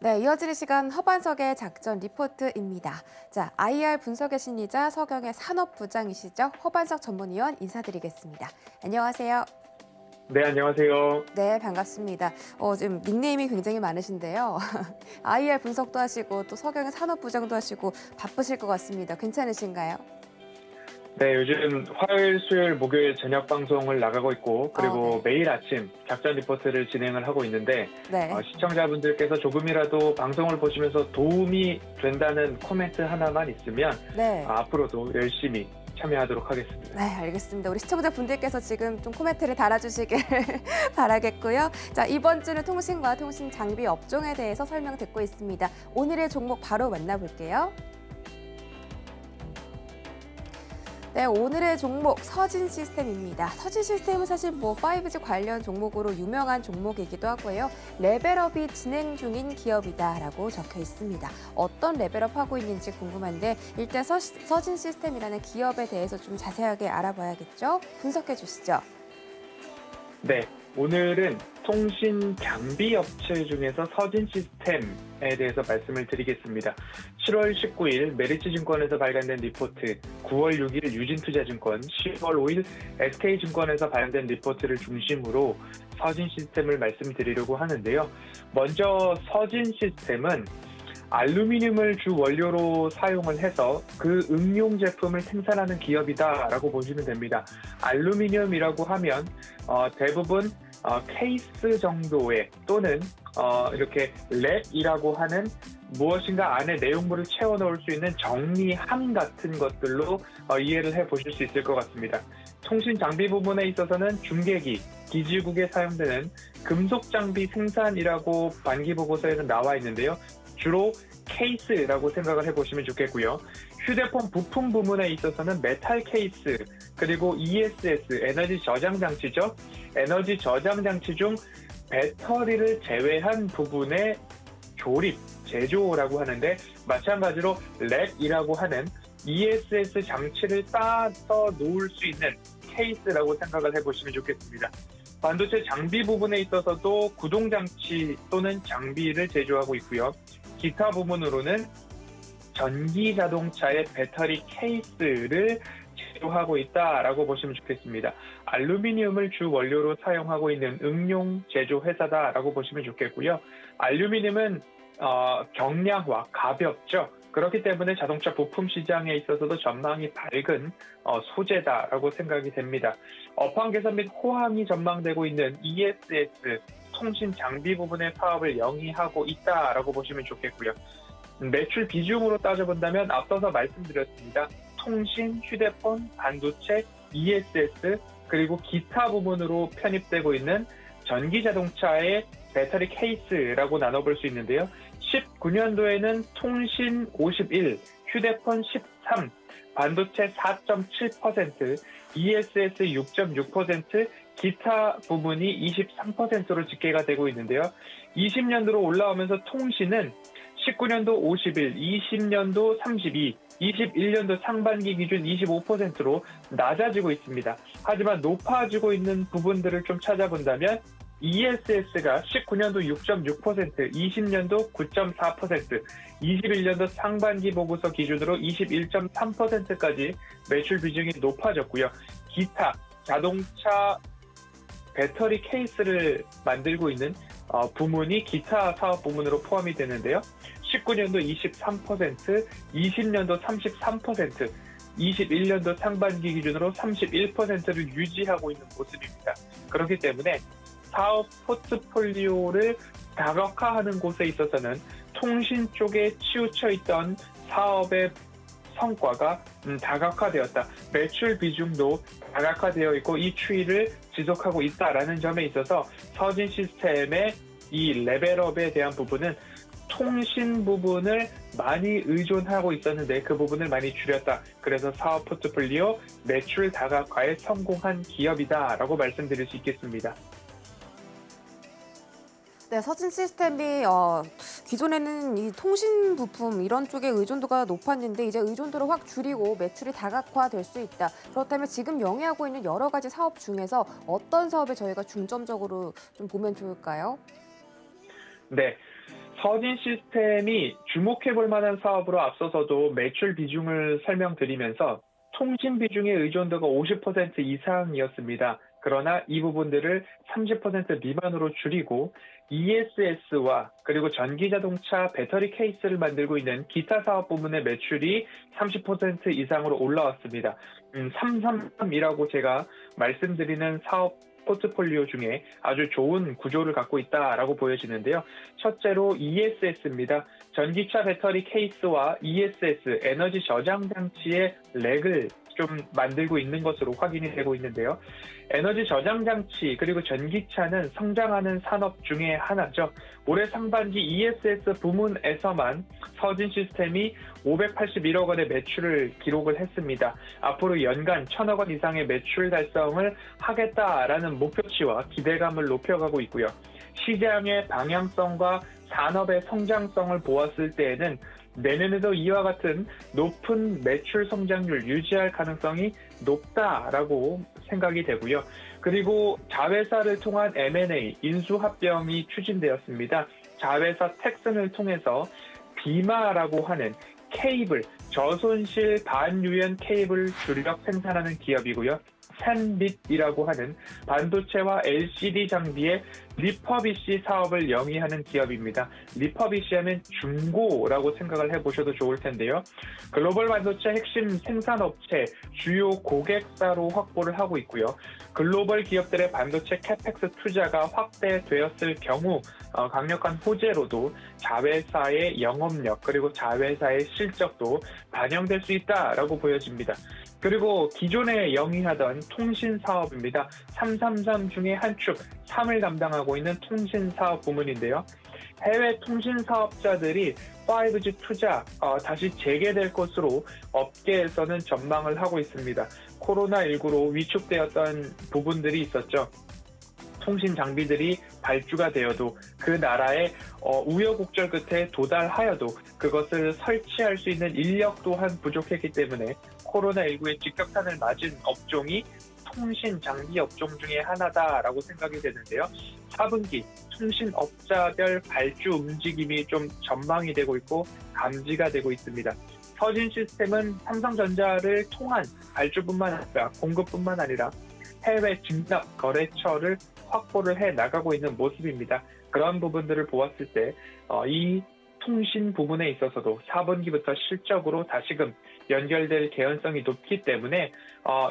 네, 이어지는 시간 허반석의 작전 리포트입니다. 자, IR 분석의 신이자 서경의 산업부장이시죠? 허반석 전문위원 인사드리겠습니다. 안녕하세요. 네, 안녕하세요. 네, 반갑습니다. 지금 닉네임이 굉장히 많으신데요. IR 분석도 하시고 또 서경의 산업부장도 하시고 바쁘실 것 같습니다. 괜찮으신가요? 네, 요즘 화요일, 수요일, 목요일 저녁 방송을 나가고 있고, 그리고 네. 매일 아침 작전 리포트를 진행을 하고 있는데, 네. 시청자분들께서 조금이라도 방송을 보시면서 도움이 된다는 코멘트 하나만 있으면, 네. 앞으로도 열심히 참여하도록 하겠습니다. 네, 알겠습니다. 우리 시청자분들께서 지금 좀 코멘트를 달아주시길 바라겠고요. 자, 이번 주는 통신과 통신 장비 업종에 대해서 설명 듣고 있습니다. 오늘의 종목 바로 만나볼게요. 네, 오늘의 종목 서진 시스템입니다. 서진 시스템은 사실 5G 관련 종목으로 유명한 종목이기도 하고요. 레벨업이 진행 중인 기업이다라고 적혀 있습니다. 어떤 레벨업 하고 있는지 궁금한데 일단 서진 시스템이라는 기업에 대해서 좀 자세하게 알아봐야겠죠? 분석해 주시죠. 네, 오늘은 통신 장비 업체 중에서 서진 시스템에 대해서 말씀을 드리겠습니다. 7월 19일 메리츠증권에서 발간된 리포트, 9월 6일 유진투자증권, 10월 5일 SK증권에서 발간된 리포트를 중심으로 서진 시스템을 말씀드리려고 하는데요. 먼저 서진 시스템은 알루미늄을 주 원료로 사용을 해서 그 응용 제품을 생산하는 기업이다라고 보시면 됩니다. 알루미늄이라고 하면 대부분 케이스 정도의 또는 이렇게 랩이라고 하는 무엇인가 안에 내용물을 채워 넣을 수 있는 정리함 같은 것들로 이해를 해 보실 수 있을 것 같습니다. 통신 장비 부분에 있어서는 중계기, 기지국에 사용되는 금속 장비 생산이라고 반기 보고서에는 나와 있는데요. 주로 케이스라고 생각을 해보시면 좋겠고요. 휴대폰 부품 부분에 있어서는 메탈 케이스, 그리고 ESS, 에너지 저장 장치죠. 에너지 저장 장치 중 배터리를 제외한 부분의 조립, 제조라고 하는데 마찬가지로 랩이라고 하는 ESS 장치를 쌓아서 놓을 수 있는 케이스라고 생각을 해보시면 좋겠습니다. 반도체 장비 부분에 있어서도 구동장치 또는 장비를 제조하고 있고요. 기타 부분으로는 전기 자동차의 배터리 케이스를 제조하고 있다라고 보시면 좋겠습니다. 알루미늄을 주 원료로 사용하고 있는 응용 제조 회사다라고 보시면 좋겠고요. 알루미늄은 경량화, 가볍죠. 그렇기 때문에 자동차 부품 시장에 있어서도 전망이 밝은 소재다라고 생각이 됩니다. 업황 개선 및 호황이 전망되고 있는 ESS 통신 장비 부분의 사업을 영위하고 있다라고 보시면 좋겠고요. 매출 비중으로 따져본다면 앞서서 말씀드렸습니다. 통신, 휴대폰, 반도체, ESS 그리고 기타 부분으로 편입되고 있는 전기 자동차의 배터리 케이스라고 나눠볼 수 있는데요. 19년도에는 통신 51, 휴대폰 13, 반도체 4.7%, ESS 6.6%, 기타 부분이 23%로 집계가 되고 있는데요. 20년도로 올라오면서 통신은 19년도 51, 20년도 32, 21년도 상반기 기준 25%로 낮아지고 있습니다. 하지만 높아지고 있는 부분들을 좀 찾아본다면 ESS가 19년도 6.6%, 20년도 9.4%, 21년도 상반기 보고서 기준으로 21.3%까지 매출 비중이 높아졌고요. 기타, 자동차 배터리 케이스를 만들고 있는 부문이 기타 사업 부문으로 포함이 되는데요. 19년도 23%, 20년도 33%, 21년도 상반기 기준으로 31%를 유지하고 있는 모습입니다. 그렇기 때문에 사업 포트폴리오를 다각화하는 곳에 있어서는 통신 쪽에 치우쳐 있던 사업의 성과가 다각화되었다. 매출 비중도 다각화되어 있고 이 추이를 지속하고 있다라는 점에 있어서 서진 시스템의 이 레벨업에 대한 부분은 통신 부분을 많이 의존하고 있었는데 그 부분을 많이 줄였다. 그래서 사업 포트폴리오 매출 다각화에 성공한 기업이다라고 말씀드릴 수 있겠습니다. 네, 서진 시스템이 기존에는 이 통신 부품 이런 쪽에 의존도가 높았는데 이제 의존도를 확 줄이고 매출이 다각화될 수 있다. 그렇다면 지금 영위하고 있는 여러 가지 사업 중에서 어떤 사업에 저희가 중점적으로 좀 보면 좋을까요? 네. 서진 시스템이 주목해볼 만한 사업으로 앞서서도 매출 비중을 설명드리면서 통신 비중의 의존도가 50% 이상이었습니다. 그러나 이 부분들을 30% 미만으로 줄이고 ESS와 그리고 전기자동차 배터리 케이스를 만들고 있는 기타 사업 부문의 매출이 30% 이상으로 올라왔습니다. 333이라고 제가 말씀드리는 사업 포트폴리오 중에 아주 좋은 구조를 갖고 있다라고 보여지는데요. 첫째로 ESS입니다. 전기차 배터리 케이스와 ESS, 에너지 저장 장치의 렉을 좀 만들고 있는 것으로 확인이 되고 있는데요. 에너지 저장 장치 그리고 전기차는 성장하는 산업 중에 하나죠. 올해 상반기 ESS 부문에서만 서진 시스템이 581억 원의 매출을 기록을 했습니다. 앞으로 연간 1,000억 원 이상의 매출 달성을 하겠다라는 목표치와 기대감을 높여가고 있고요. 시장의 방향성과 산업의 성장성을 보았을 때에는 내년에도 이와 같은 높은 매출 성장률 유지할 가능성이 높다라고 생각이 되고요. 그리고 자회사를 통한 M&A, 인수합병이 추진되었습니다. 자회사 텍슨을 통해서 비마라고 하는 케이블, 저손실 반유연 케이블 주력 생산하는 기업이고요. 샌빗이라고 하는 반도체와 LCD 장비의 리퍼비시 사업을 영위하는 기업입니다. 리퍼비시 하면 중고라고 생각을 해보셔도 좋을 텐데요. 글로벌 반도체 핵심 생산업체 주요 고객사로 확보를 하고 있고요. 글로벌 기업들의 반도체 캐펙스 투자가 확대되었을 경우 강력한 호재로도 자회사의 영업력 그리고 자회사의 실적도 반영될 수 있다라고 보여집니다. 그리고 기존에 영위하던 통신 사업입니다. 333 중에 한 축, 3을 담당하고 있는 통신 사업 부문인데요. 해외 통신 사업자들이 5G 투자 다시 재개될 것으로 업계에서는 전망을 하고 있습니다. 코로나19로 위축되었던 부분들이 있었죠. 통신 장비들이 발주가 되어도 그 나라의 우여곡절 끝에 도달하여도 그것을 설치할 수 있는 인력 또한 부족했기 때문에 코로나19의 직격탄을 맞은 업종이 통신 장비 업종 중에 하나다라고 생각이 되는데요. 4분기 통신업자별 발주 움직임이 좀 전망이 되고 있고 감지가 되고 있습니다. 서진 시스템은 삼성전자를 통한 발주뿐만 아니라 공급뿐만 아니라 해외 진납 거래처를 확보를 해 나가고 있는 모습입니다. 그런 부분들을 보았을 때 이 통신 부분에 있어서도 4분기부터 실적으로 다시금 연결될 개연성이 높기 때문에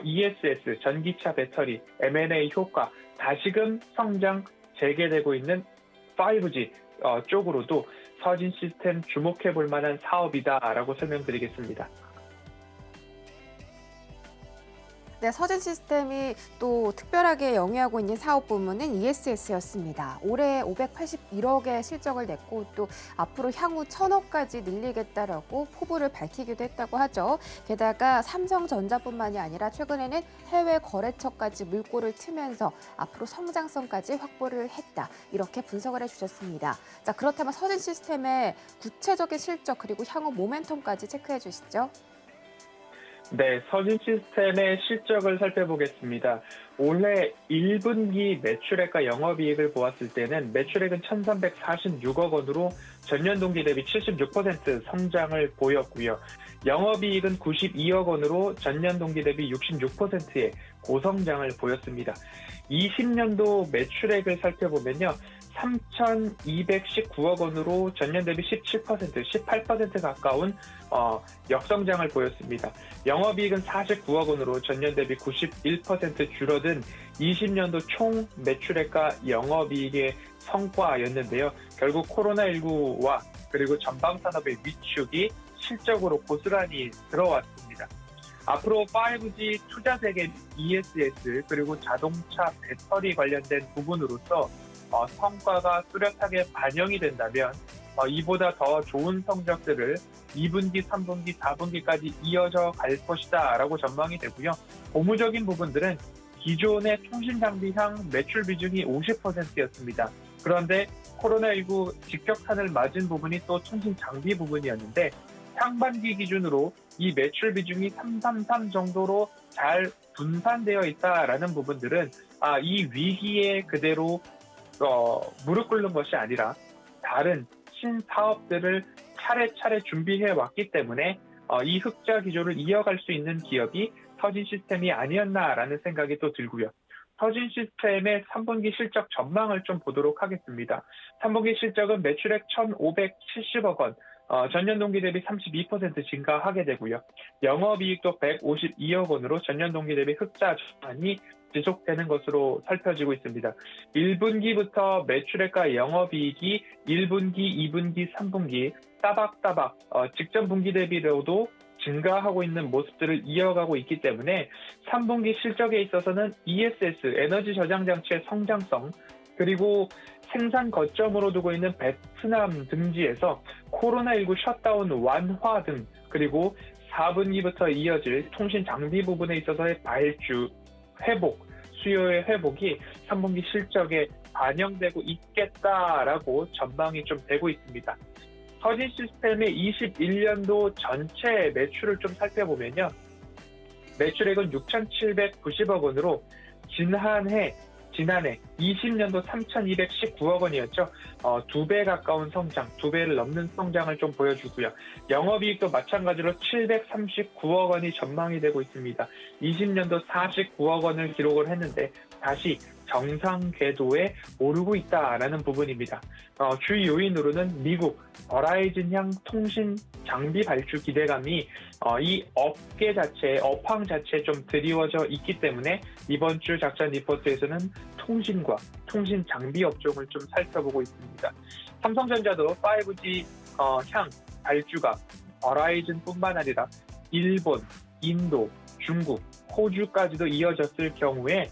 ESS, 전기차 배터리, M&A 효과, 다시금 성장 재개되고 있는 5G 쪽으로도 서진 시스템 주목해 볼 만한 사업이다라고 설명드리겠습니다. 네, 서진 시스템이 또 특별하게 영위하고 있는 사업 부문은 ESS였습니다. 올해 581억의 실적을 냈고 또 앞으로 향후 1,000억까지 늘리겠다라고 포부를 밝히기도 했다고 하죠. 게다가 삼성전자뿐만이 아니라 최근에는 해외 거래처까지 물꼬를 트면서 앞으로 성장성까지 확보를 했다. 이렇게 분석을 해주셨습니다. 자, 그렇다면 서진 시스템의 구체적인 실적 그리고 향후 모멘텀까지 체크해 주시죠. 네, 서진 시스템의 실적을 살펴보겠습니다. 올해 1분기 매출액과 영업이익을 보았을 때는 매출액은 1,346억 원으로 전년 동기 대비 76% 성장을 보였고요. 영업이익은 92억 원으로 전년 동기 대비 66%의 고성장을 보였습니다. 20년도 매출액을 살펴보면요. 3,219억 원으로 전년 대비 17%, 18% 가까운 역성장을 보였습니다. 영업이익은 49억 원으로 전년 대비 91% 줄어든 20년도 총 매출액과 영업이익의 성과였는데요. 결국 코로나19와 그리고 전방산업의 위축이 실적으로 고스란히 들어왔습니다. 앞으로 5G 투자 세계 ESS 그리고 자동차 배터리 관련된 부분으로서 성과가 뚜렷하게 반영이 된다면 이보다 더 좋은 성적들을 2분기, 3분기, 4분기까지 이어져 갈 것이다 라고 전망이 되고요. 고무적인 부분들은 기존의 통신장비향 매출 비중이 50%였습니다. 그런데 코로나19 직격탄을 맞은 부분이 또 통신장비 부분이었는데 상반기 기준으로 이 매출 비중이 333 정도로 잘 분산되어 있다라는 부분들은 이 위기에 그대로 무릎 꿇는 것이 아니라 다른 신사업들을 차례차례 준비해 왔기 때문에 이 흑자 기조를 이어갈 수 있는 기업이 서진 시스템이 아니었나라는 생각이 또 들고요. 서진 시스템의 3분기 실적 전망을 좀 보도록 하겠습니다. 3분기 실적은 매출액 1,570억 원, 전년 동기 대비 32% 증가하게 되고요. 영업이익도 152억 원으로 전년 동기 대비 흑자 전환이 지속되는 것으로 살펴지고 있습니다. 1분기부터 매출액과 영업이익이 1분기, 2분기, 3분기 따박따박 직전 분기 대비로도 증가하고 있는 모습들을 이어가고 있기 때문에 3분기 실적에 있어서는 ESS, 에너지 저장 장치의 성장성, 그리고 생산 거점으로 두고 있는 베트남 등지에서 코로나19 셧다운 완화 등, 그리고 4분기부터 이어질 통신 장비 부분에 있어서의 발주, 회복, 수요의 회복이 3분기 실적에 반영되고 있겠다라고 전망이 좀 되고 있습니다. 서진 시스템의 21년도 전체 매출을 좀 살펴보면요. 매출액은 6,790억 원으로 지난해 20년도 3,219억 원이었죠. 2배 가까운 성장, 2배를 넘는 성장을 좀 보여주고요. 영업이익도 마찬가지로 739억 원이 전망이 되고 있습니다. 20년도 49억 원을 기록을 했는데 다시 정상 궤도에 오르고 있다라는 부분입니다. 주 요인으로는 미국 버라이즌향 통신 장비 발주 기대감이 이 업계 자체, 업황 자체에 좀 드리워져 있기 때문에 이번 주 작전 리포트에서는 통신과 통신 장비 업종을 좀 살펴보고 있습니다. 삼성전자도 5G 향 발주가 버라이즌뿐만 아니라 일본, 인도, 중국, 호주까지도 이어졌을 경우에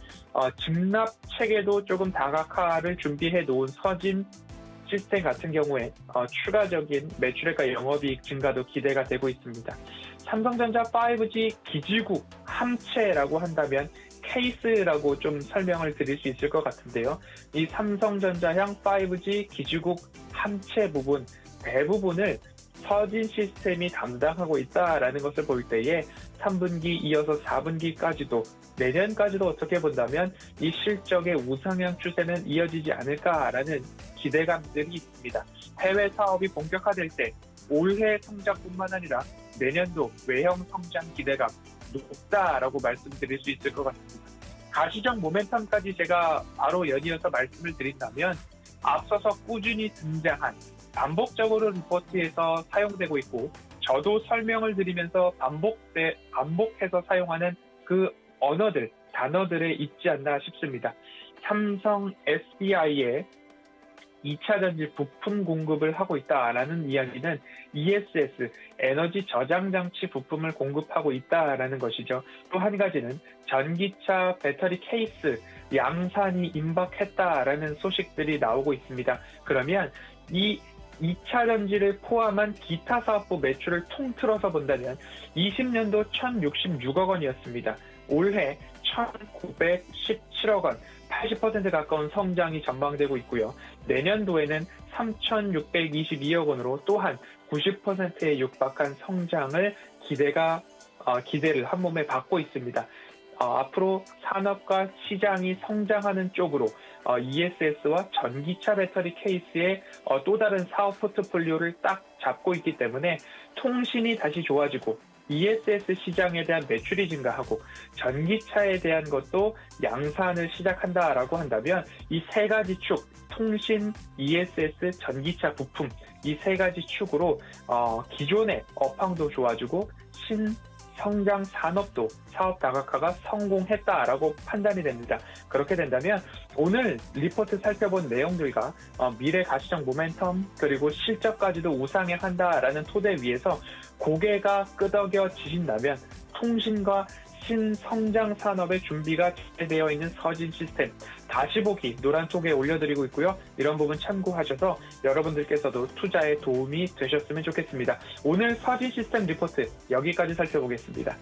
직납 체계도 조금 다각화를 준비해 놓은 서진 시스템 같은 경우에 추가적인 매출액과 영업이익 증가도 기대가 되고 있습니다. 삼성전자 5G 기지국 함체라고 한다면 케이스라고 좀 설명을 드릴 수 있을 것 같은데요. 이 삼성전자향 5G 기지국 함체 부분 대부분을 서진 시스템이 담당하고 있다라는 것을 볼 때에 3분기 이어서 4분기까지도 내년까지도 어떻게 본다면 이 실적의 우상향 추세는 이어지지 않을까라는 기대감들이 있습니다. 해외 사업이 본격화될 때 올해 성장뿐만 아니라 내년도 외형 성장 기대감 높다라고 말씀드릴 수 있을 것 같습니다. 가시적 모멘텀까지 제가 바로 연이어서 말씀을 드린다면 앞서서 꾸준히 등장한 반복적으로 리포트에서 사용되고 있고 저도 설명을 드리면서 반복해서 사용하는 그 언어들, 단어들에 있지 않나 싶습니다. 삼성 SDI에 2차 전지 부품 공급을 하고 있다라는 이야기는 ESS, 에너지 저장 장치 부품을 공급하고 있다라는 것이죠. 또 한 가지는 전기차 배터리 케이스 양산이 임박했다라는 소식들이 나오고 있습니다. 그러면 이 2차 전지를 포함한 기타 사업부 매출을 통틀어서 본다면 20년도 1,066억 원이었습니다. 올해 1,917억 원, 80% 가까운 성장이 전망되고 있고요. 내년도에는 3,622억 원으로 또한 90%에 육박한 성장을 기대를 한몸에 받고 있습니다. 앞으로 산업과 시장이 성장하는 쪽으로 ESS와 전기차 배터리 케이스의 또 다른 사업 포트폴리오를 딱 잡고 있기 때문에 통신이 다시 좋아지고 ESS 시장에 대한 매출이 증가하고 전기차에 대한 것도 양산을 시작한다라고 한다면 이 세 가지 축, 통신, ESS, 전기차 부품 이 세 가지 축으로 기존의 업황도 좋아지고 성장 산업도 사업 다각화가 성공했다라고 판단이 됩니다. 그렇게 된다면 오늘 리포트 살펴본 내용들과 미래 가시적 모멘텀 그리고 실적까지도 우상향한다라는 토대 위에서 고개가 끄덕여지신다면 통신과 신성장 산업의 준비가 되어 있는 서진 시스템 다시 보기 노란톡에 올려드리고 있고요. 이런 부분 참고하셔서 여러분들께서도 투자에 도움이 되셨으면 좋겠습니다. 오늘 서진 시스템 리포트 여기까지 살펴보겠습니다.